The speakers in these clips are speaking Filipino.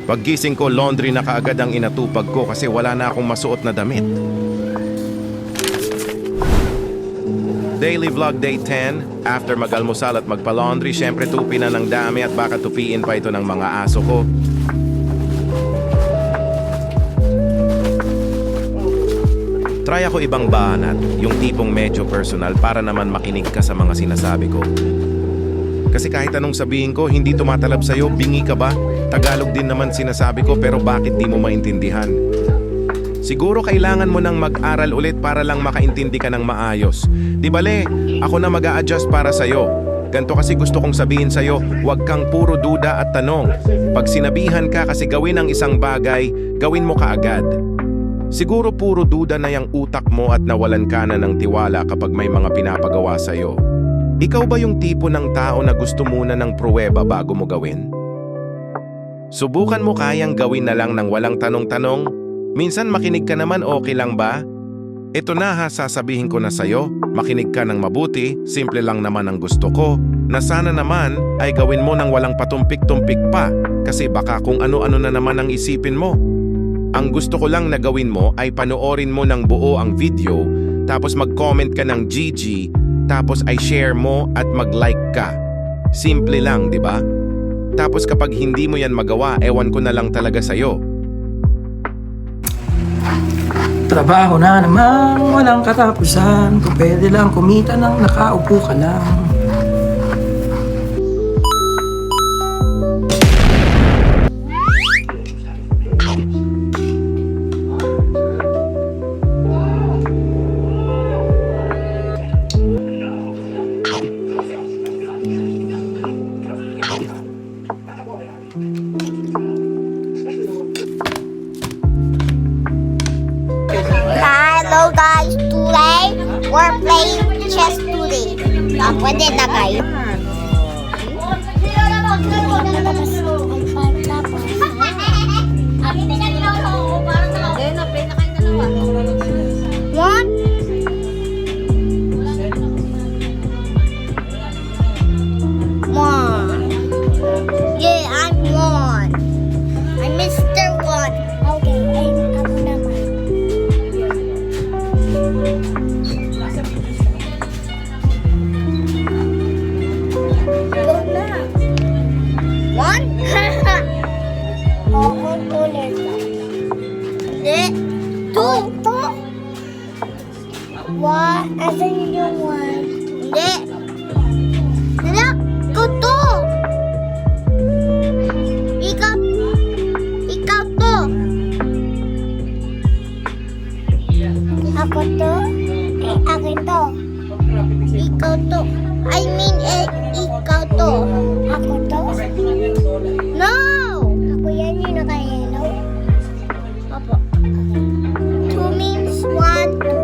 Paggising ko, laundry na kaagad ang inatupag ko kasi wala na akong masuot na damit. Daily Vlog Day 10. After mag-almusal at magpa-laundry, syempre tupi na ng dami at baka tupiin pa ito ng mga aso ko. Try ako ibang banat, yung tipong medyo personal para naman makinig ka sa mga sinasabi ko. Kasi kahit anong sabihin ko, hindi tumatalab sa'yo, bingi ka ba? Tagalog din naman sinasabi ko pero bakit di mo maintindihan? Siguro kailangan mo nang mag-aral ulit para lang makaintindi ka ng maayos. Di bale, ako na mag-a-adjust para sa'yo. Ganto kasi gusto kong sabihin sa'yo, huwag kang puro duda at tanong. Pag sinabihan ka kasi gawin ang isang bagay, gawin mo kaagad. Siguro puro duda na yung utak mo at nawalan ka na ng tiwala kapag may mga pinapagawa sa'yo. Ikaw ba yung tipo ng tao na gusto muna ng pruweba bago mo gawin? Subukan mo kayang gawin na lang ng walang tanong-tanong? Minsan makinig ka naman, okay lang ba? Ito na ha, sasabihin ko na sa'yo, makinig ka ng mabuti, simple lang naman ang gusto ko, na sana naman ay gawin mo ng walang patumpik-tumpik pa, kasi baka kung ano-ano na naman ang isipin mo. Ang gusto ko lang na gawin mo ay panoorin mo ng buo ang video, tapos mag-comment ka ng GG, tapos ay share mo at mag-like ka. Simple lang, di ba? Tapos kapag hindi mo yan magawa, ewan ko na lang talaga sa'yo. Trabaho na naman, walang katapusan. Kung pwede lang kumita nang nakaupo ka lang. Hello guys, today we're playing chess today. Pwede na kayo. One. One. Yeah, I'm one. I'm Mr. One. Okay, ako naman. One? Oo, ulit. Hindi. Two. One? Asan yung one? Hindi. Hindi. Ikaw to. Ikaw to. Ako to? Akin to. Ikaw to. I mean, ikaw to. Ako to? No! Ako yan yung naka-yellow. Opo. Two means one, two.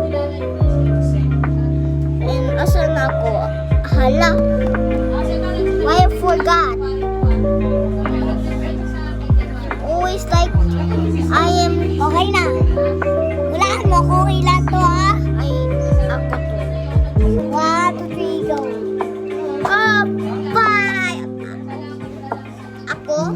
And asan ako? Hala. Why I forgot? Always like, I am... Okay na. Hulaan mo kung ilan to ha? Ay, ako to. 1, 2, 3, go. Bye! Ako?